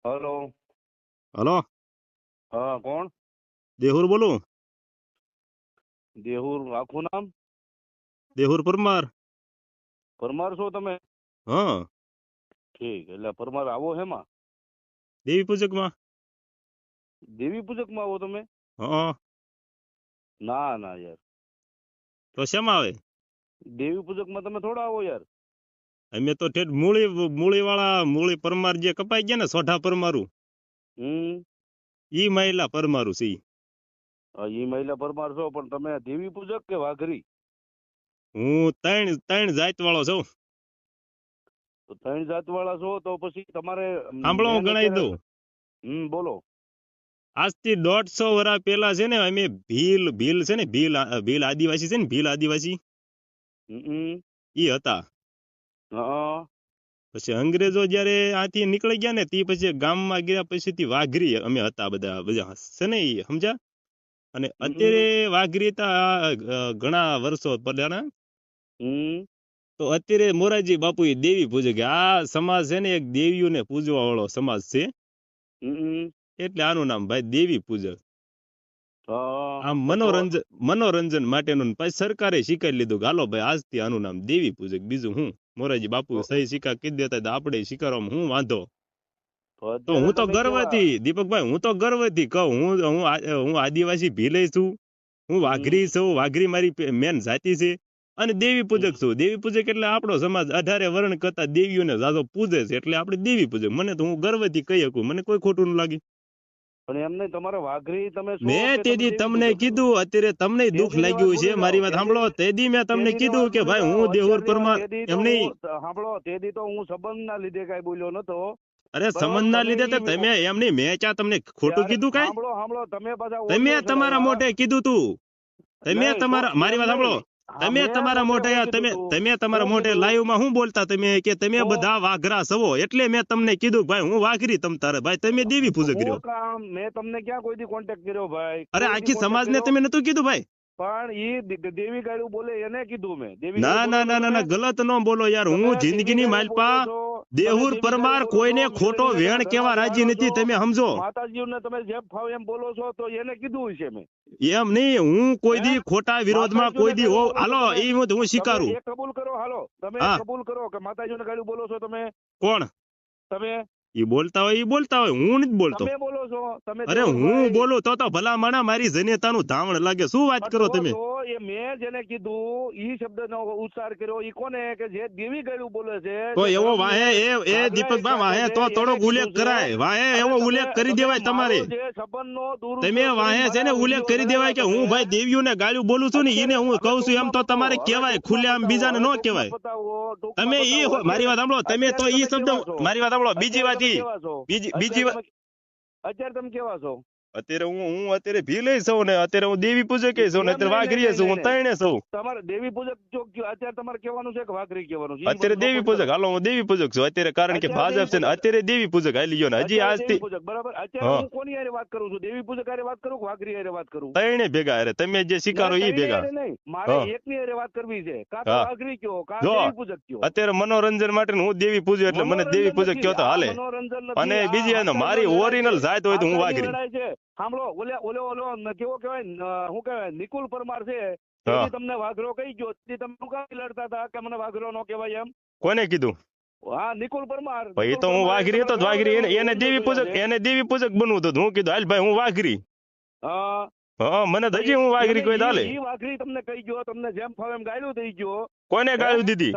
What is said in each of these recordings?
Hello. Hello, હા, કોણ? દેહુર બોલું. દેહુર આખું નામ? દેહુર પરમાર. પરમાર છો તમે? હા, ઠીક, એટલે પરમાર આવો હેમાં? દેવી પૂજકમાં. દેવી પૂજકમાં આવો તમે? હા, ના ના યાર, તો શેમાં આવે? દેવી પૂજકમાં તમે થોડા આવો યાર. અમે તો ઠેઠ મૂળી વાળા મૂળી પરમાર જે કપાઈ ગયા ને સોઢા પરમારું, હમ. ઈ મહિલા પરમારું છે ઈ. ઈ મહિલા પરમાર છો, પણ તમે દેવી પૂજક કે વાઘરી? હું ત્રણ ત્રણ જાત વાળો છું. તો ત્રણ જાત વાળા છો તો પછી તમારે સાંભળો હું મેન ગણાઈ અત્યારે. દઉં. બોલો. આજથી 150 વર્ષ પેલા છે ને અમે ભીલ ભીલ છે ને ભીલ આદિવાસી છે ને ભીલ આદિવાસી હમ. ઈ હતા. હા. પછી અંગ્રેજો જયારે આથી નીકળી ગયા ને તે પછી ગામમાં ગયા પછી વાઘરી અમે હતા બધા બધા છે ને ઈ સમજ્યા. અને અત્યારે હમ. વાઘરી ઘણા વર્ષો પહેલાના. હમ. તો અત્યારે મોરારજી બાપુ એ દેવી પૂજક આ સમાજ છે ને એક દેવીઓને પૂજવા વાળો સમાજ છે. હમ. એટલે આનું નામ ભાઈ દેવી પૂજક. હા. આમ તો મનોરંજન માટેનું. પછી સરકારે શીખાઈ લીધું કે હાલો ભાઈ આજથી આનું નામ દેવી પૂજક. બીજું હું મોરારજી બાપુ સહી સિક્કા કીધી દેતા આપણે સ્વીકારવામાં હું વાંધો. તો અત્યારે હું તો તમે કેવા? ગર્વથી દીપકભાઈ હું તો ગર્વથી કહું હું આદિવાસી ભીલે છું. હું વાઘરી છું. વાઘરી મારી મેન જાતિ છે. અને દેવી પૂજક છું. દેવી પૂજક એટલે આપણો સમાજ 18 વર્ણ કરતા દેવીઓને જાજો પૂજે છે એટલે આપણે દેવી પૂજક. મને તો હું ગર્વથી કહી શકું. મને કોઈ ખોટું ન લાગે. પણ એમને તમારે વાઘરી તમે છો મેં કે તમે તેદી દેવી તમને પૂજક છો? કીધું અત્યારે તમને દુઃખ તેદીની વાત લાગ્યું છે ભૂલી જાઓ. મારી વાત સાંભળો. તેદી મેં તમને તેદીની કીધું વાત કે ભૂલી ભાઈ જાઓ. હું દેહુર અત્યારની વાત પરમાર તેદી એમ તો નહીં. હું સાંભળો, તેદી તો હું સંબંધના લીધે કાંઈ બોલ્યો નતો. અરે બરાબર? સંબંધના તમે લીધે તો તમે એમ નહીં. મેં ક્યાં તમને ખોટું ત્યારે કીધું કાંઈ? સાંભળો સાંભળો, તમે પાછા તમે ઓડિયો તમારા ચડાવ્યા. મોઢે કીધું તું. તમે નહીં તો તમારા મારી એમ વાત સાંભળો. નહીં. હા, તમે મેં તમારા પોતે મોઢે હું કીધું તું? તમે તમારા હું મોઢે કીધું લાઈવ માં શું બોલતા તમે કે તમે તો બધા વાઘરા સવો એટલે મેં તમને કીધું ભાઈ હું વાઘરી તમ તારે ભાઈ તમે દેવી પૂજક હું રહ્યો. કામ મેં તમને ક્યાં કોઈ દી કોન્ટેક્ટ કર્યો ભાઈ? અરે કોઈ દી આખી કોન્ટેક્ટ સમાજને કર્યો? તમે નતું કીધું ભાઈ. પણ દેવી ગાળું બોલે એને કીધું મેં. દેવી ગાળું ના બોલો ના છો ના ના તમે? ના ગલત ન બોલો યાર. તમે હું દેવી જિંદગીની ગાળું બોલો માલપા છો. તમે દેહુર દેવી ગાળું પરમાર બોલો છો. કોઈને ખોટો મેલડીને તમે વેણ કેવા ઘરમાં રાજી બેહાડો છો. નથી. તમે સમજો. માતાજીને તમે જેમ ફાવ એમ બોલો છો તો એને કીધું છે મેં. એમ નહીં. હું કોઈ હે? દી ખોટા વિરોધમાં માતાજીને કોઈ દી ગાળું હોવ બોલો છો હાલો તમે? એ હું તમે સ્વીકારું. એ કબૂલ કરો. હાલો, તમે હા કબૂલ કરો કે માતાજીને ગાળું બોલો છો તમે? કોણ તમે ઈ બોલતા હોય ઈ બોલતા હોય. હું નથી બોલતો. તમે બોલો છો. તમે અરે હું દેવુરભાઈ. બોલું તો ભલા માણા મારી જનેતાનું ધાવણ લાગે. શું વાત કરો તમે? એ મેં જેને કીધું ઈ શબ્દનો ઉચ્ચાર કર્યો ઈ કોને કે જે દેવી ગાળું બોલે છે, તો જે એવો ધર્મને વાહે એ ઘાઘરા દીપકભાઈ ચાટે વાહે છે, તો એને થોડોક કીધું ઉલ્લેખ છે. કરાય. વાહે અરે એવો તમે ઉલ્લેખ કરી તમે દેવાય મારો તમારે. જે સંબંધનો તમે દુરુપયોગ કરી વાહે છે ને મારા ઉલ્લેખ વિડીયો કરી દેવાય ચડાવ્યા કે હું તમે. ભાઈ દેવીઓને ગાળું બોલું છું ને એને અત્યારે હું હવે કહું છું એમ ટૂંકમાં તો પતાવો. તમારે હવે કહેવાય. ટૂંકમાં ખુલ્લેઆમ પતાવો. બીજાને હવે ન ટૂંકમાં કહેવાય. પતાવો. ટૂંકમાં તમે ઈ પતાવો. મારી અત્યારે વાત સાંભળો. તમે તો અત્યારે ઈ તમે શબ્દ કેવા છો? મારી વાત સાંભળો. બીજી અત્યારે વાત તમે ઈ કેવા છો? બીજી વાત અત્યારે તમે કેવા છો? અત્યારે હું અત્યારે ભીલે છું ને અત્યારે હું દેવી પૂજક છું ને એમ અત્યારે નહીં નહીં વાઘરીએ નહીં છું. નહીં હું નહીં. ત્રણે છું. તમારે દેવી પૂજક અત્યારે તમારે કહેવાનું છે કે વાઘરી કહેવાનું છે? ઈ અત્યારે મને દેવી નોટ પૂજક કરો. હાલો હું દેવી પૂજક છું અત્યારે. કારણ કે અત્યારે દેવી ભાજપ છે ને પૂજક. અત્યારે દેવી પૂજક હાલી ગયો ને હજી અત્યારે દેવી આજથી. પૂજક બરાબર. અત્યારે હા હું કોની હારે વાત કરું છું? દેવી પૂજક હારે વાત કરું કે વાઘરી હારે વાત કરું? ત્રણે ભેગા અરે તમે જે ના, સ્વીકારો ઈ તઈને ભેગા. હારે નહીં. મારે હા એકની હારે વાત કરવી છે. કાં તો હા વાઘરી કયો, કાં જો દેવી પૂજક કયો. અત્યારે મનોરંજન માટે હું દેવી પૂજ્યો એટલે મને દેવી મનોરંજન પૂજક નથી. કયો તો આ હાલે. મનોરંજન અને નથી. આ બીજી એને હાથાઈનો મારી લડાઈ છે. ઓરિજિનલ જાત હોય તો હું હાથાઈની વાઘરી. લડાઈ છે. સાંભળો, ઓલે ઓલો ઓલો કેવો કહેવાય શું કહેવાય, નિકુલ પરમાર છે. હા તેથી તમને વાઘરો કહી ગયો. તેથી તમે શું કામ લડતા હતા કે મને વાઘરો નો કહેવાય એમ? કોને કીધું? હા, નિકુલ પરમાર. ભાઈ નિકુલ તો હું પરમારે વાઘરી તમારે હતો જ ઘણા વાઘરી. બધા એને વિડીયો દેવી જોયા પૂજક છે. એને દેવી પૂજક બનવું હતું. હું કીધું હાલ ભાઈ હું વાઘરી. હા, હા મને તો તો હજી હું વાઘરી એને કોઈ ચાલે. ઈ વાઘરી તમને કહી ગયો. તમને જેમ ફાવે એમ ગાયલું થઈ ગયો. કોને હે? ગાળું દીધી?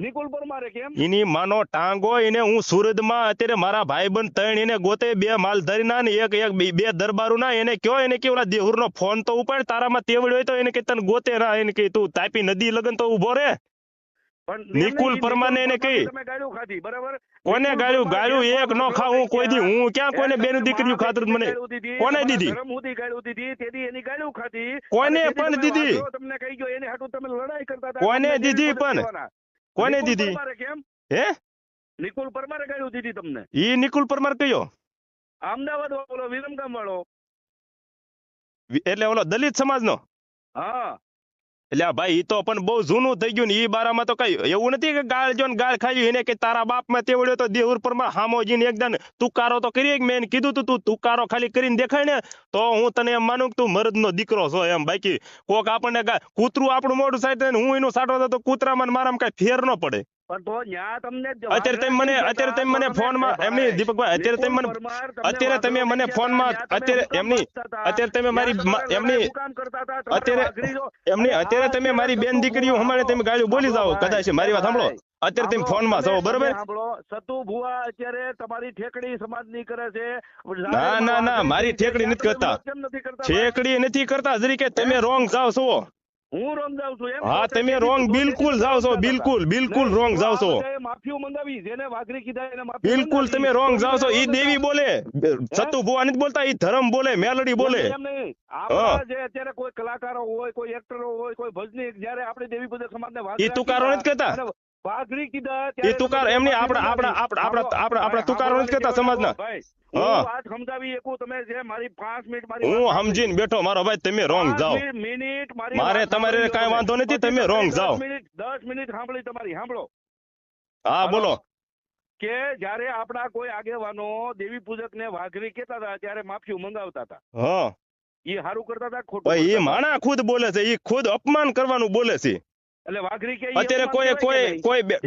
નિકુલ પરમારે કેમ? એની માનો ટાંગો એને હું સુરતમાં અત્યારે મારા ભાઈબંધ ત્રણ એને ગોતે 2 માલધારી ના ને એક બે દરબારું ના એને કયો એને કે ઓલા દેહુર નો ફોન તો ઉપાડ તારામાં તેવડ હોય તો એને કે તને ગોતે ના એને કે તું તાપી નદી લગન તો ઉભો રે. પણ એમ નહીં, નિકુલ ઈ પરમાર ને એને પરમારની કઈ તમે ગાળ્યું ખાધી બરાબર. કોને નિકુલ ગાળ્યું પરમાર ગાળ્યું જેમ એક નો વાઘરો ખાવું થઈ કોઈ દી ગયા. હું ક્યાં કોઈને બેનું તમને દીકરીયું ખાતર મહાબેટીને મને ગાળ્યું દીધી, કોને તમારા દીધી? ધર્મ હુધી ગાળ્યું દીધી, તેથી એની ગાળ્યું ખાધી. અને કોને તેથી પણ તમે દીધી? વાઘરો તમને કહી ગયો એને હાટુ તમે લડાઈ કરતા હતા. કોને તમને દેવી દીધી પૂજક પણ કહેવાના. કોને નિકુલ દીધી? પરમારે કેમ? હે નિકુલ પરમારે ગાળ્યું દીધી તમને. ઈ નિકુલ પરમાર કયો? અમદાવાદ વાળો, વિરમગામ વાળો. એટલે ઓલો દલિત સમાજ નો? હા. એટલે આ ભાઈ ઈ તો પણ બહુ જૂનું થઈ ગયું ને ઈ બારામાં તો કઈ એવું નથી કે ગાળ જો ને ગાળ ખાઈ એને કે તારા બાપમાં તેવડ્યો તો દેવર પરમાં હામોજીને એકદમ તુકારો તો કરી કે મેં એને કીધું તું તુકારો ખાલી કરીને દેખાય ને તો હું તને એમ માનું કે તું મરદનો દીકરો છો એમ. બાકી કોક આપણને કૂતરું આપણું મોઢું સાઈડ હું એનું સાટો તો કૂતરામાં ને મારામાં કઈ ફેર ન પડે. પણ તો ન્યા તમને અત્યારે તમે મને ફોનમાં એમની દીપકભાઈ અત્યારે તમે મને ફોનમાં અત્યારે તમે મારી એમની અત્યારે તમે મારી બેન દીકરીઓ હમણાં તમે ગાળ્યું બોલી જાઓ કદાચ મારી વાત સાંભળો અત્યારે તમે ફોનમાં છો બરોબર. સતુ ભુવા અત્યારે તમારી ઠેકડી સમાજની કરે છે. ના મારી ઠેકડી નથી કરતા, ઠેકડી નથી કરતા જરી કે તમે રોંગ જાવ છો. હું રોંગ જાઉં છું એમ? હા તમે રોંગ બિલકુલ જાવ છો, બિલકુલ રોંગ જાવ છો. માફીઓ મંગાવી જેને વાઘરી કીધા એને માફી બિલકુલ તમે રોંગ જાવ છો. ઈ દેવી બોલે, સતુ ભુવા નથી બોલતા, ઈ ધર્મ બોલે, મેલડી બોલે. એમ નહીં આપણા જે અત્યારે કોઈ કલાકારો હોય, કોઈ એક્ટરો હોય, કોઈ ભજની જયારે આપણે દેવી પૂજક સમાજને ઈ તુકારો નથી કરતા, વાઘરી કીધા ઈ તુકાર એમની આપણા તુકારો નથી કરતા સમાજના. વાત સમજાવી એકું તમે જે મારી 5 મિનિટ મારી હું સમજીને બેઠો મારો ભાઈ, તમે રોંગ જાઓ. મિનિટ મારે તમારે કાંઈ વાંધો નથી, તમે રોંગ જાઓ. 10 મિનિટ સાંભળી તમારી, સાંભળો. હા બોલો. કે જયારે આપણા કોઈ આગેવાનો દેવી પૂજક ને વાઘરી કેતા હતા ત્યારે માફી મંગાવતા હતા. હા એ સારું કરતા હતા ખોટું? એ માણા ખુદ બોલે છે, એ ખુદ અપમાન કરવાનું બોલે છે. એટલે વાઘરી કે અત્યારે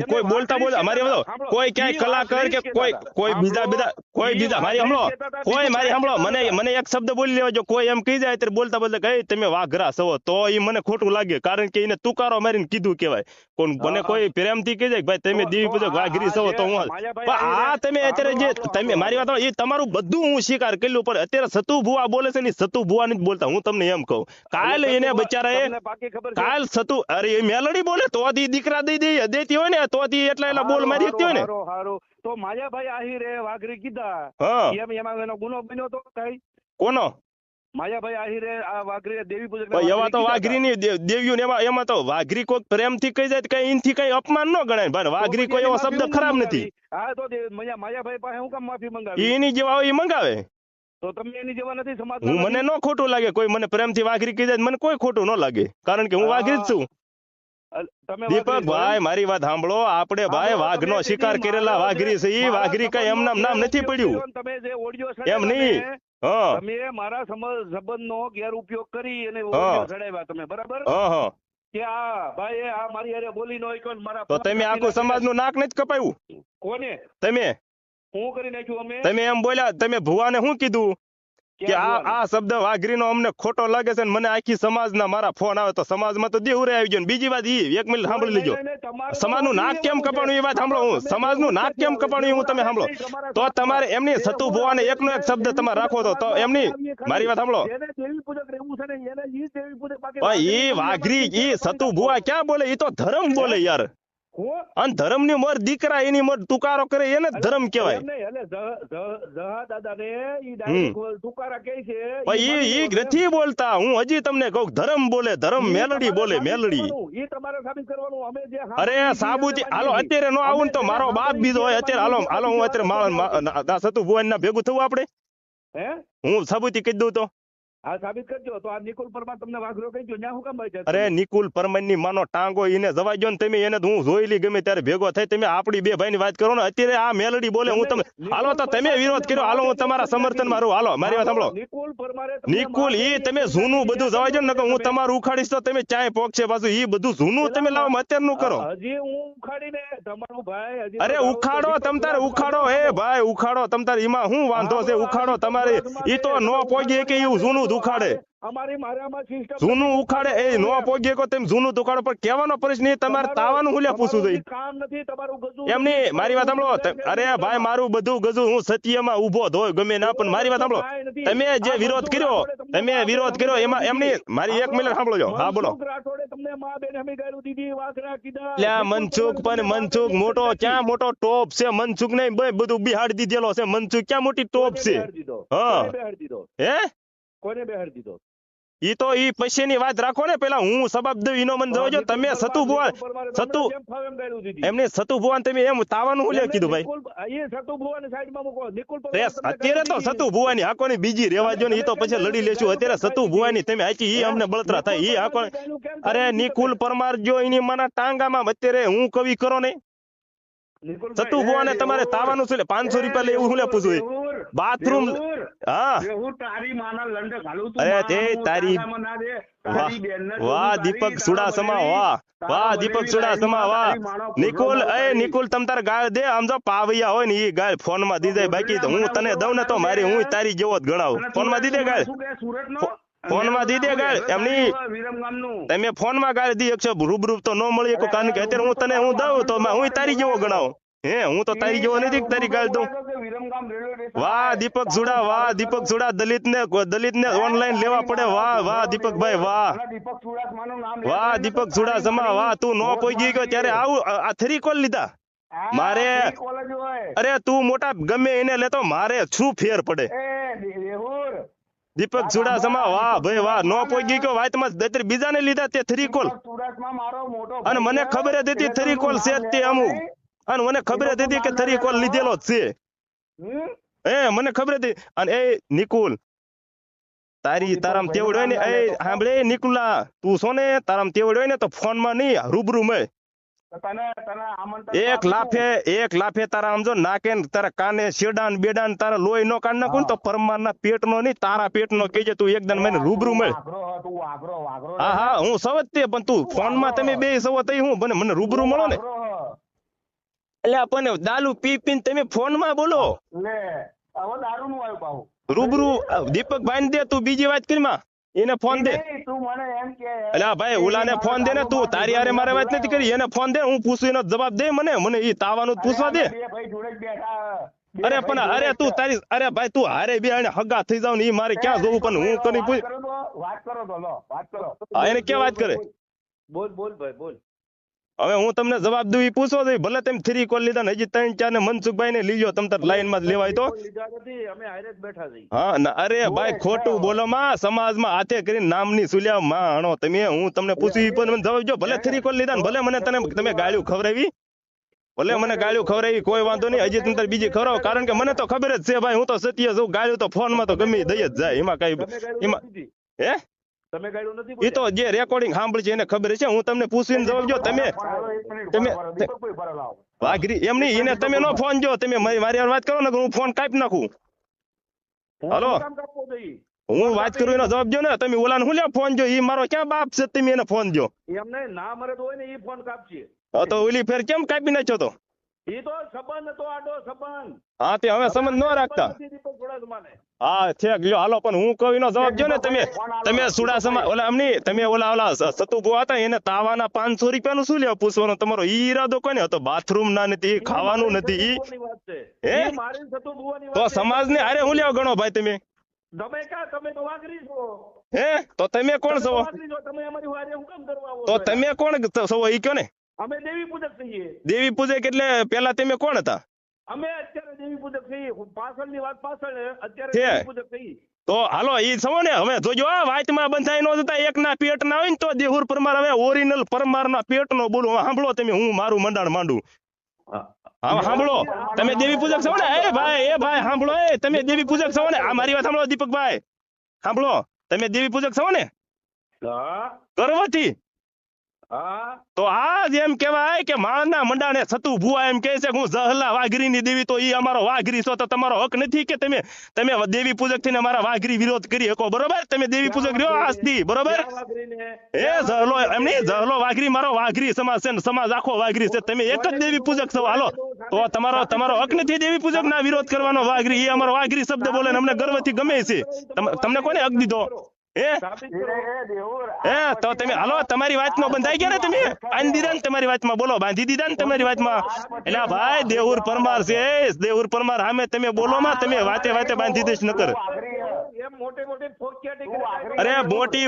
કોઈ બોલતા મારી કોઈ ક્યાંય કલાકાર કે કોઈ બીજા મારી હમણો મને એક શબ્દ બોલી લેવા જો કોઈ એમ કહી જાય ત્યારે બોલતા કે તમે વાઘરા છો તો એ મને ખોટું લાગે, કારણ કે એને તુકારો મારીને કીધું કેવાય. મને કોઈ પ્રેમથી કહી જાય ભાઈ તમે દેવી પૂજક વાઘરી છો તો હું આ તમે અત્યારે જે તમે મારી વાત એ તમારું બધું હું સ્વીકાર કર્યું, પણ અત્યારે સતુ ભુવા બોલે છે ને સતુ ભુવા નથી બોલતા. હું તમને એમ કહું કાલ એને બચારાએ કાલ સતુ અરે મેલડી બોલે તો દીકરા દેતી હોય ને તો એટલા બોલ મારી હતી હોય ને. તો માયાભાઈ આહિરે વાઘરી કીધા એમાં એનો ગુનો બન્યો તો કઈ કોનો? માયાભાઈ આહિરે આ વાઘરી દેવી પૂજક એવા તો વાઘરી ની દેવીઓ એમાં તો વાઘરી કોઈ પ્રેમ થી કહી જાય કઈ એનથી કઈ અપમાન ન ગણાય ભાઈ. વાઘરી કોઈ એવો શબ્દ ખરાબ નથી. હા તો માયાભાઈ પાસે હું કામ માફી મંગાવી? એની જેવા એ મંગાવે તો તમે એની જેવા નથી સમાજ. મને ન ખોટું લાગે, કોઈ મને પ્રેમ થી વાઘરી કહી જાય મને કોઈ ખોટું ન લાગે, કારણ કે હું વાઘરી જ છું. દીપકભાઈ મારી વાત સાંભળો, આપણે ભાઈ વાઘનો શિકાર કરેલા વાઘરી છે. ઈ વાઘરી કઈ એમના નામ નથી પડ્યું. તમે જે ઓડિયો એમ નહીં, તમે મારા સંબંધનો ગેરઉપયોગ કરી અને ઓડિયો ચડાવ્યા તમે, બરાબર? કે આ ભાઈ આ મારી હારે બોલી નો હોય મારા તો તમે આખું સમાજનું નાક નથી કપાયું? કોને? તમે. હું કરી નાખ્યું અમે? તમે એમ બોલ્યા, તમે ભુવાને શું કીધું કે આ શબ્દ વાઘરીનો અમને ખોટો લાગે છે, મને આખી સમાજના મારા ફોન આવે તો સમાજમાં તો દેવરે આવી ગયો. બીજી વાત ઈ એક મિનિટ સાંભળી લેજો, સમાજનું નાક કેમ કપાણું એ વાત સાંભળો. હું સમાજનું નાક કેમ કપાણું એ હું તમે સાંભળો. તો તમારે એમની સતુ ભુવાને એકનો એક શબ્દ તમારે રાખવો તો એમની મારી વાત સાંભળો. ઈ વાઘરી ઈ સતુ ભુવા ક્યાં બોલે? ઈ તો ધર્મ બોલે યાર. અને ધર્મ ની મર દીકરા એની મર તુકારો કરે એને ધર્મ કહેવાય. ઈ નથી બોલતા, હું હજી તમને કહું ધર્મ બોલે, ધર્મ મેલડી બોલે, મેલડી. અરે સાબુજી હાલો અત્યારે નો આવું ને તો મારો બાપ બીજો હોય. અત્યારે હાલો હું અત્યારે સતુ ભુવન ના ભેગું થવું આપણે. હું સાબુતી કહી દઉં તો હા સાબિત કરજો. તો આ નિકુલ પરમાર તમને વાઘરો કહી ગયો, ન્યા હું કામ ભાઈ? અરે નિકુલ પરમાર ની માનો ટાંગો એને જવા ગયો ને તમે એને હું જોઈ લી ગમે ત્યારે ભેગો થાય. તમે આપણી બે ભાઈ ની વાત કરો ને. અત્યારે આ મેલડી બોલે હું તમે હાલો તો તમે વિરોધ કર્યો, હાલો હું તમારા સમર્થન મારું. હાલો મારી વાત સાંભળો. નિકુલ પરમારે નિકુલ ઈ તમે જૂનું બધું જવા જો ને હું તમારું ઉખાડીશ તો તમે ચાય પોકશે પાછું. ઈ બધું જૂનું તમે લાવો અત્યારનું કરો. હજી હું ઉખાડીને તમારું ભાઈ હજી અરે ઉખાડો તમ તારે ઉખાડો. એ ભાઈ ઉખાડો તમ તારે, એમાં શું વાંધો છે? ઉખાડો તમારે. ઈ તો નો પોગી કે એવું જૂનું ઉખાડે, અમારી મારામાં સિસ્ટમ જૂનું ઉખાડે. એ નો પોગી કો તમે જૂનું ઉખાડો, પણ કહેવાનો પ્રશ્ન એ તમારે તાવાનું હું લ્યા પૂછું જોઈએ કામ નથી તમારું ગજુ. એમ નહીં મારી વાત સાંભળો. અરે ભાઈ મારું બધું ગજુ હું સત્યમાં ઉભો ધોય ગમે ના, પણ મારી વાત સાંભળો. તમે જે વિરોધ કર્યો એમાં એમ નહીં મારી એક મિનિટ સાંભળો છો. હા બોલો. મનસુખ પણ મનસુખ મોટો ક્યાં મોટો ટોપ છે? મનસુખ નહીં બધું બિહાડી દીધેલો છે. મનસુખ ક્યાં મોટી ટોપ છે? હા હે કોને બેહાડી દીધો? ઈ તો ઈ પછીની વાત રાખો ને, પેલા હું સબાબ દઉં ઈનો મને જોજો. તમે સતુ ભુવા એમને સતુ ભુવાન તમે એમ તાવાનું હું લે કીધું ભાઈ? અત્યારે તો સતુ ભુવાની હાકોની બીજી રેવા જો ને, ઈ તો પછી લડી લેશું. અત્યારે સતુ ભુવાની તમે હાચી ઈ અમને બળતરા થાય ઈ હાકો. અરે નિકુલ પરમાર જો એની માના ટાંગામાં અત્યારે હું કવિ કરો ને સતુ ભુવાને તમારે તાવાનું છે 500 રૂપિયા લે એવું હું લે પૂછું બાથરૂમ. હા અરે તે તારી વાહ દીપક સુડાસમા, વાહ વાહ દીપક સુડાસમા, વાહ નિકુલ. એ નિકુલ તમ તાર ગાળ દે. આમ જો પાવૈયા હોય ને ઈ ગાળ ફોન માં દીધે, બાકી તો હું તને દઉં ને તો મારી હું તારી જેવો જ ગણાવું. ફોન માં દીધે ગાળ, ફોન માં દીધે ગાળ એમની. તમે ફોન માં ગાળ દી શકશો, રૂબરૂ તો ન મળી શકો, કારણ કે અત્યારે હું તને હું દઉં તો હું તારી જેવો ગણાવું. હે હું તો તારી જેવો નથી તારી ગાળ દઉં. વાહ દીપક સુડા, વાહ દીપક સુડા. દલિત ને ઓનલાઈન લેવા પડે. વાહ વાહ દીપકભાઈ, વાહ વાહ દીપક સુડાસમા, વાહ. તું નો પહોંચી ગયો ત્યારે આવું આ 3 કોલ લીધા મારે. અરે તું મોટા ગમે એને લેતો, મારે શું ફેર પડે? દીપક સુડાસમા, વાહ ભાઈ વાહ. નો પહોંચી ગયો વાતમાં, અત્યારે બીજાને લીધા તે 3 કોલ. અને મને ખબર જ હતી 3 કોલ છે તે અમુક, અને મને ખબર જ હતી કે 3 કોલ લીધેલો જ છે. મને ખબર હતી. અને એ નિકુલ તારામ તેવડ હોય ને, એ સાંભળે નિકુલા, તું છો ને તારામ તેવડ હોય ને તો ફોન માં નહીં રૂબરૂ મળે. એક લાફે તારા આમ જો નાકે તારા કાને શેડાન બેડાન તારા લોહી નો કાઢ નાખું તો પરમાર ના પેટ નો નહીં, તારા પેટ નો કહેજે. તું એકદમ મને રૂબરૂ મળે. હા હા હું સવત તે, પણ તું ફોન માં તમે બે સવત હું મને રૂબરૂ મળો ને. એટલે આપણને દારૂ પી પીને તમે ફોન માં બોલો રૂબરૂ. દીપકભાઈ ને દે, તું બીજી વાત કરી માં એને ફોન દે. એટલે ભાઈ ઓલા ને ફોન દે ને, તું તારી હારે મારે વાત નથી કરી, એને ફોન દે. હું પૂછું એનો જવાબ દે મને ઈ તાવાનું પૂછવા દે. અરે પણ અરે તું તારી, અરે ભાઈ તું હારે બે હગા થઈ જાવ ને ઈ મારે ક્યાં જોવું? પણ હું કરી પૂછ એને ક્યાં વાત કરે? બોલ ભાઈ બોલ. હવે હું તમને જવાબ દઉં ઈ પૂછો છો. ભલે તમે 3 કોલ લીધા ને, હજી 3-4 ને મનસુખભાઈ ને લીજો, તમ તાર લાઈન માં જ લેવાય તો. હા ના અરે ભાઈ ખોટું બોલો માં, સમાજમાં હાથે કરીને નામની સુલ્યા માં હણો તમે. હું તમને પૂછ્યું પણ મને જવાબ જો. ભલે 3 કોલ લીધા ને, ભલે મને તમે ગાળ્યું ખવડાવી, ભલે મને ગાળ્યું ખવડાવી, કોઈ વાંધો નહીં. હજી તમે બીજી ખવડાવો, કારણ કે મને તો ખબર જ છે ભાઈ, હું તો સત્ય છું. ગાળ્યું તો ફોન માં તો ગમે દઈ જ જાય, એમાં કઈ એમાં હે તમે ગાળ્યું નથી. ઈ તો જે રેકોર્ડિંગ સાંભળી છે એને ખબર છે. હું તમને પૂછીને જવાબ જો. તમે વાઘરી એમ નહીં, એને તમે નો ફોન જો. તમે મારી વાત કરો ને, હું ફોન કાપી નાખું. હાલો હું વાત કરું એનો જવાબ જો ને. તમે ઓલાને હું લે ફોન જો, ઈ મારો ક્યાં બાપ છે? તમે એને ફોન જો. એમને ના મરે તો હોય ને ઈ ફોન કાપશે. હા તો ઓલી ફેર કેમ કાપી નાખ્યો તો? ઈ તો સંબંધ હતો, આડો સંબંધ. હા તે હવે સંબંધ ન રાખતા. હા ઠેક લ્યો હાલો. પણ હું કહું એનો જવાબ જો ને. તમે સુડાસમા ઓલા અમની તમે ઓલા સતુ ભુવા હતા, એને તાવાના 500 રૂપિયાનું શું લેવા પૂછવાનો તમારો ઈ ઈરાદો કોને હતો? બાથરૂમ ના નથી, ખાવાનું નથી. તો સમાજ ને અરે હું લેવા ગણો ભાઈ તમે? તમે તો વાઘરી છો. હે તો તમે કોણ છો? તમે અમારી વારે હું કામ કરવા આવો? તો તમે કોણ છો ઈ કયો ને? અમે દેવી પૂજક છીએ. દેવી પૂજક એટલે પેલા તમે કોણ હતા? અમે અત્યારે દેવી પૂજક છીએ. પાછળની વાત પાછળ, અત્યારે દેવી પૂજક છીએ. તો હાલો ઈ સવો ને. હવે જોજો વાતમાં બંધાઈ નો જતા, એક ના પેટ ના હોય ને તો દેહુર પરમાર હવે ઓરિજિનલ પરમાર ના પેટ નો બોલું. સાંભળો તમે, હું મારું મંડાણ માંડું. હા સાંભળો, તમે દેવી પૂજક છો ને? એ ભાઈ સાંભળો, તમે દેવી પૂજક છો ને? આ મારી વાત સાંભળો દીપકભાઈ, સાંભળો. તમે દેવી પૂજક છો ને? ગર્વથી. તો આ જેમ કેવાય કે માણના મંડાણે સતુ ભુવા એમ કહે છે કે હું જહલા વાઘરી ની દેવી, તો ઈ અમારો વાઘરી છો તો તમારો હક નથી કે તમે દેવી પૂજક થઈને અમારા વાઘરી વિરોધ કરી શકો? બરોબર? તમે દેવી પૂજક રહ્યો આજથી, બરોબર? એ જહલો એમ નહીં, જહલો વાઘરી મારો વાઘરી સમાજ છે, સમાજ આખો વાઘરી છે. તમે એક જ દેવી પૂજક છો. હાલો તો તમારો હક નથી દેવી પૂજક ના વિરોધ કરવાનો. વાઘરી એ અમારો વાઘરી શબ્દ બોલે ને અમને ગર્વથી ગમે છે. તમને કોને હક દીધો? તો તમે હાલો, તમારી વાત નો બંધાઈ ગયા ને? તમે આની દીધા ને તમારી વાતમાં, બોલો બાંધી દીધા ને તમારી વાતમાં. એટલે ભાઈ દેહુર પરમાર છે, દેહુર પરમાર સામે તમે બોલો માં, તમે વાતે બાંધી દઈશ નકર. અરે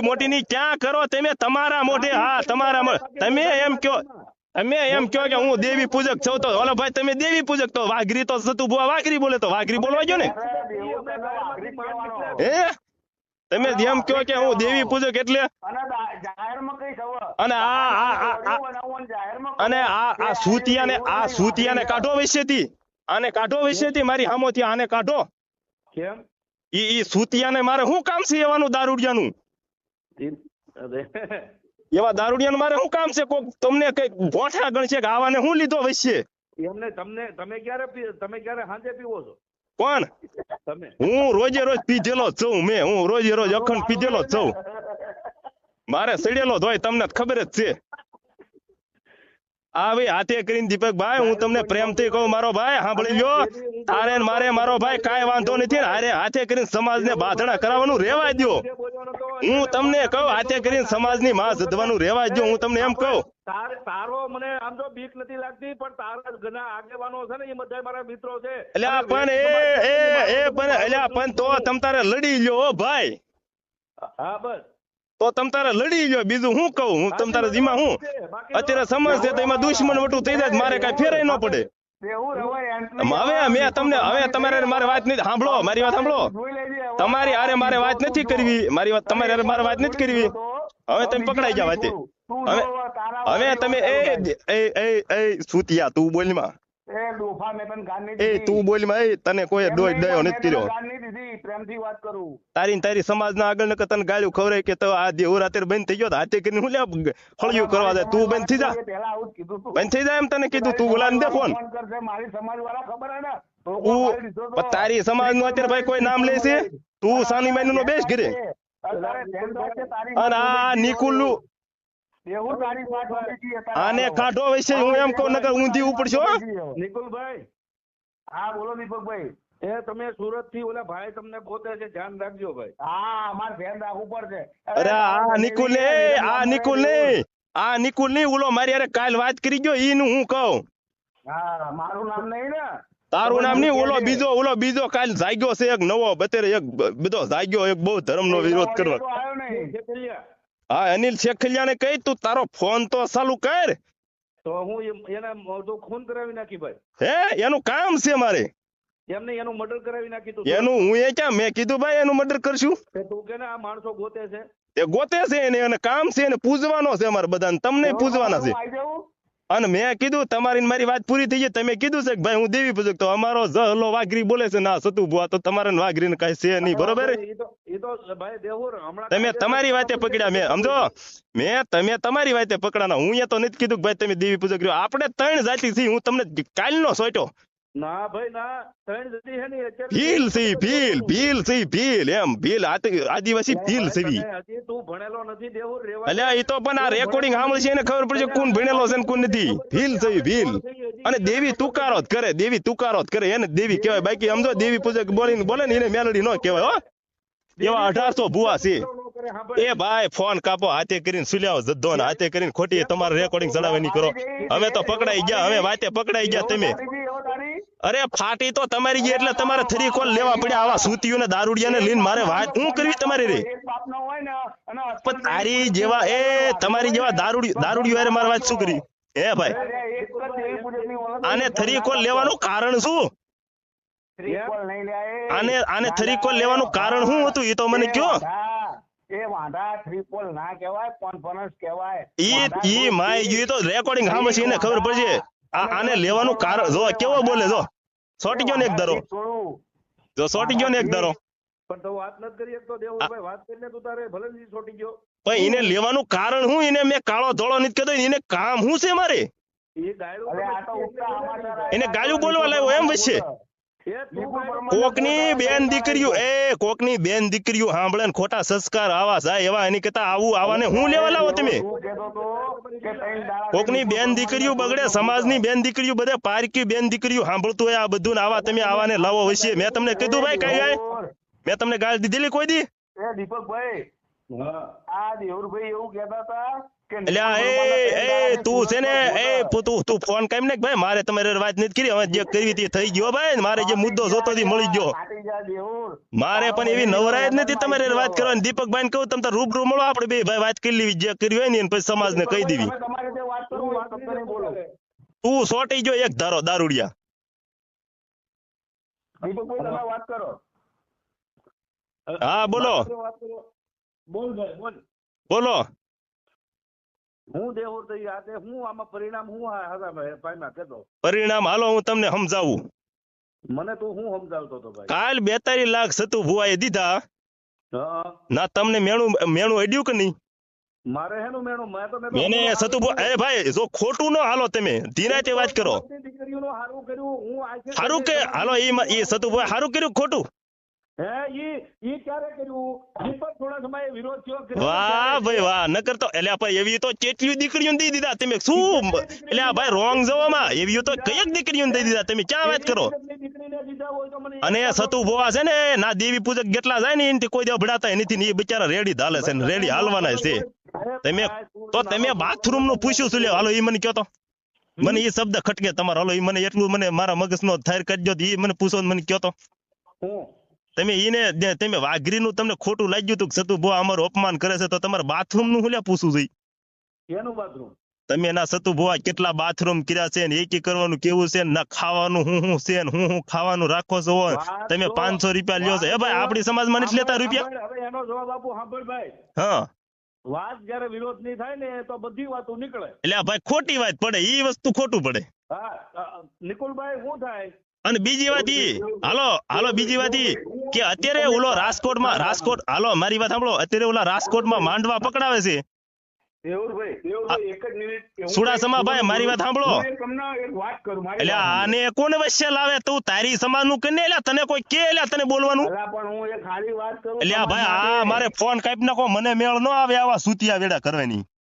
મોટી ની ક્યાં કરો તમે? તમારા મોઢે. હા તમારા. તમે એમ કયો, અમે એમ કયો કે હું દેવી પૂજક છું, તો ઓલો ભાઈ તમે દેવી પૂજક, તો વાઘરી તો સતુ ભુવા વાઘરી બોલે, તો વાઘરી બોલવા ગયો ને? હે તમે જેમ કહો કે હું દેવી પૂજક એટલે અને જાહેરમાં કઈ ખબર અને આ સૂતિયાને કાઢો વિશેથી, આને કાઢો વિશેથી મારી સામોથી, આને કાઢો. કેમ ઈ સૂતિયાને મારે શું કામ છે એવાનું દારૂડિયાનું? એવા દારૂડિયાનું મારે શું કામ છે? કોક તમને કઈ ભોંઠા ગણશે કે આવાને શું લીધો વચ્ચે? એમને તમે ક્યારે સાંજે પીવો છો? કોણ? તમે? હું રોજે રોજ પીધેલો જ છું. હું રોજે રોજ અખંડ પીધેલો જ છું. મારે સડેલો જ હોય, તમને ખબર જ છે. આ ભાઈ હાથે કરીને દીપકભાઈ, હું તમને પ્રેમથી કહું મારો ભાઈ, સાંભળી લ્યો. તારે ને મારે મારો ભાઈ કાંઈ વાંધો નથી. હારે હાથે કરીને સમાજને બાંધણા કરાવવાનું રહેવા દો. હું તમને કહું, હાથે કરીને સમાજની માં જદવાનું રહેવા દો. હું તમને એમ કહું, તારો મને આમ તો બીક નથી લાગતી, પણ તારા ઘણા આગેવાનો છે ને, એ બધા મારા મિત્રો છે. અલ્યા પણ તો તમ તારે લડી લ્યો હો ભાઈ. હા બસ તો તમ તારે લડી લ્યો, બીજું હું કહું? હું તમ તારે જીમાં હું અત્યારે સમજ છે તો એમાં દુશ્મન વટું થઈ જાય, મારે કઈ ફેરાય ન પડે. હવે તમારે મારે વાત નથી સાંભળો, મારી વાત સાંભળો. તમારી હારે મારે વાત નથી કરવી, મારી વાત તમારી હારે મારે વાત નથી કરવી. હવે તમે પકડાઈ જાવ વાતે. હવે તમે એ સૂતિયા તું બોલમાં, તું બોલમાં, તને કોઈ દયો નથી કર્યો. તારી સમાજના આગળ નકર તને ગાળ્યું ખવરાય કે તો આ દેવ રાતે બંધ થઈ ગયો, હાથે કરીને હું લે હળિયું કરવા દે. તું બંધ થઈ જા, બંધ થઈ જાય એમ તને કીધું. તું બોલાવી દે ફોન. તારી સમાજ નું અત્યારે ભાઈ કોઈ નામ લે છે? તું સાની માની નો બેસ ઘરે. અને આ નિકુલ નું આને કાઢો વિશે હું એમ કહું, નકર ઊંધી ઉપડશો. નિકુલભાઈ. હા બોલો દીપકભાઈ. એ તમે સુરત થી ઓલા ભાઈ તમને ગોતે છે, ધ્યાન રાખજો ભાઈ. હા અમારે ધ્યાન રાખવું પડશે. અરે આ નિકુલ નહીં, ઓલો મારી હારે કાલ વાત કરી ગયો ઈનું હું કહું. હા મારું નામ નહીં ને. તારું નામ નહીં, ઓલો બીજો કાલ જાગ્યો છે એક નવો, બતેરે એક બધો જાગ્યો, એક બહુ ધર્મ નો વિરોધ કરવા. હા અનિલ શેખલિયા ને કહી તું તારો ફોન તો ચાલુ કર. તો હું એને ખૂન કરાવી નાખી ભાઈ. હે એનું કામ છે મારે? એમને એનું મર્ડર કરાવી નાખી. એનું હું એ ક્યાં મેં કીધું ભાઈ એનું મર્ડર કરશું? તું કે આ માણસો ગોતે છે, એ ગોતે છે એને કામ છે, એને પૂજવાનો છે અમારે બધાને, તમને પૂજવાના છે. અને મેં કીધું તમારી મારી વાત પૂરી થઈ ગઈ. તમે કીધું છે કે ભાઈ હું દેવી પૂજક, તો અમારો જહલો વાઘરી બોલે છે ના સતુ ભુવા, તો તમારે વાઘરી ને કઈ છે નહીં, બરોબર? તમે તમારી વાતે પકડ્યા, મેં સમજો તમે તમારી વાતે પકડાના. હું એ તો નથી કીધું ભાઈ તમે દેવી પૂજક રહ્યો. આપણે 3 જાતિ થી, હું તમને કાલનો સોટ્યો. ના ભાઈ ના, 3 જાતિ છે ને ભીલ એમ ભીલ આદિવાસી ભીલ છે. હજી તું ભણેલો નથી દેવું રેવા. અલ્યા એ તો પણ આ રેકોર્ડિંગ સાંભળશે એને ખબર પડશે કોણ ભણેલો છે ને કોણ નથી. ભીલ છે ભીલ. અને દેવી તુકારો જ કરે, એને દેવી કહેવાય. બાકી સમજો દેવી પૂજક બોલે ને એને મેલડી ન કહેવાય. હો એવા 1800 ભુવા છે. એ ભાઈ ફોન કાપો, હાથે કરીને સુલ્યાઓ જદ્દો ને હાથે કરીને ખોટી તમારે રેકોર્ડિંગ ચડાવવાની કરો. હવે તો પકડાઈ ગયા, હવે વાતે પકડાઈ ગયા તમે. અરે ફાટી તો તમારી ગઈ એટલે તમારે 3 કોલ લેવા પડ્યા. આવા સૂતીઓ ને દારૂડિયાને લઈને મારે વાત શું કરવી તમારી રે? પણ તારી જેવા તમારી જેવા દારૂડિયો હારે મારે વાત શું કરી? હે ભાઈ આને 3 કોલ લેવાનું કારણ શું? આને 3 કોલ લેવાનું કારણ શું હતું એ તો મને કયો. ઈ માય ગયું તો રેકોર્ડિંગ સાંભળશે એને ખબર પડશે. આને લેવાનું કારણ જો કેવો બોલે, જો સોટી ગયો ને એક ધારો, જો સોટી ગયો ને એક ધારો. પણ તો વાત નથી કરી એક તો દેવુભાઈ, વાત કરીને તું તારે ભલે નહીં સોટી ગયો. પણ એને લેવાનું કારણ શું? એને મેં કાળો ધોળો નથી કહેતો, એને કામ શું છે મારે? એને ગાળું બોલવા લાવ્યો એમ વચ્ચે. કોકની બેન દીકરીઓ સાંભળે ને ખોટા સંસ્કાર આવા જાય એવા, એની કરતા આવાને હું લેવા લાવો તમે? કોકની બેન દીકરીઓ બગડે, સમાજની બેન દીકરીઓ બધે પારકી બેન દીકરીઓ સાંભળતું હોય આ બધું, આવા તમે આવાને લાવો વચ્ચે. મેં તમને કીધું ભાઈ કઈ ગાય મેં તમને ગાળ દીધેલી કોઈ દી? દીપકભાઈ આ દેવરભાઈ એવું કહેતા હતા કે તું છે ને તું ફોન કેમ ને ભાઈ મારે તમારે વાત નથી કરી. હવે જે કરવી તે થઈ ગયો ભાઈ, મારે જે મુદ્દો જોતો મળી ગયો. મારે પણ એવી નવરાય જ નથી તમારે વાત કરવાની. દીપકભાઈ ને કહું તમે રૂબરૂ મળો, આપણે બે ભાઈ વાત કરી લેવી, જે કરી હોય ને પછી સમાજને કહી દેવી. તું સોટી ગયો એક ધારો દારૂડિયા. દીપકભાઈ તમે વાત કરો. હા બોલો વાત કરો. બોલ ભાઈ બોલ. બોલો. હું દેવું તો આ તે હું આમાં પરિણામ હું હતા ભાઈ પામ્યા કેતો. પરિણામ હાલો હું તમને સમજાવું. મને તું હું સમજાવતો હતો ભાઈ. કાલ 42 લાખ સતુ ભુવાએ દીધા. હા ના તમને મેણું અડ્યું કે નહીં? મારે હેનું મેણું મેં તો મેને સતુ એ ભાઈ જો ખોટું ન હાલો તમે ધીરાતે વાત કરો. દીકરીઓનું હારું કર્યું હું હારું કે હાલો એ સતુ ભુવા હારું કર્યું ખોટું? હે ઈ ક્યારે કર્યું? ઈ પણ થોડા સમયે વિરોધ થયો. વાહ ભાઈ વાહ નકર તો એટલે ભાઈ એવી તો ચેટલી દીકરીઓને દઈ દીધા તમે શું એટલે આ ભાઈ રોંગ જવામાં એવી તો કઈક દીકરીઓને દઈ દીધા તમે ક્યાં વાત કરો? દીકરીને દીધા હોય તો મને અને સતુ ભુવા છે ને ના દેવી પૂજક જેટલા જાય ને એનાથી કોઈ દે ભડાતા નથી ને એ બિચારા રેડી હાલે છે ને રેડી હાલવાના છે. તમે બાથરૂમ નું પૂછ્યું છું હાલો એ મને કયો તો મને એ શબ્દ ખટકે તમારો હાલો એ મને એટલું મને મારા મગજનો થાર કરજો એ મને પૂછો મને કયો તો તમે ઈને તમે વાઘરીનું તમને ખોટું લાગ્યું હતું સતુ ભુવા અમારું અપમાન કરે છે તો તમારે બાથરૂમ નું હું પૂછવું જોઈએ? એનું બાથરૂમ તમે ના સતુ ભુવા કેટલા બાથરૂમ કર્યા છે ને એકી કરવાનું કેવું છે ના ખાવાનું હું છે ને હું ખાવાનું રાખો છો તમે 500 રૂપિયા લ્યો છો એ ભાઈ આપણી સમાજમાં નથી લેતા રૂપિયા? હવે એનો જવાબ આપું સાંભળ ભાઈ. હા વાત જયારે વિરોધ ની થાય ને તો બધી વાતો નીકળે. એટલે ભાઈ ખોટી વાત પડે ઈ વસ્તુ ખોટું પડે. હા નિકુલભાઈ શું થાય? અને બીજી વાત ઈ હાલો બીજી વાત ઈ કે અત્યારે ઓલો રાજકોટમાં હાલો મારી વાત સાંભળો અત્યારે ઓલા રાજકોટમાં માંડવા પકડાવે છે. એક જ મિનિટ સુડાસમા ભાઈ મારી વાત સાંભળો તમને એક વાત કરું એટલે આને કોને વચ્ચે લાવે તું તારી સમાજ નું કરીને એટલે તને કોઈ કે એટલે તને બોલવાનું પણ હું એક ખાલી વાત કરું એટલે ભાઈ આ મારે ફોન કાપી નાખો મને મેળ ન આવે આવા સુતિયા વેડા કરવાની.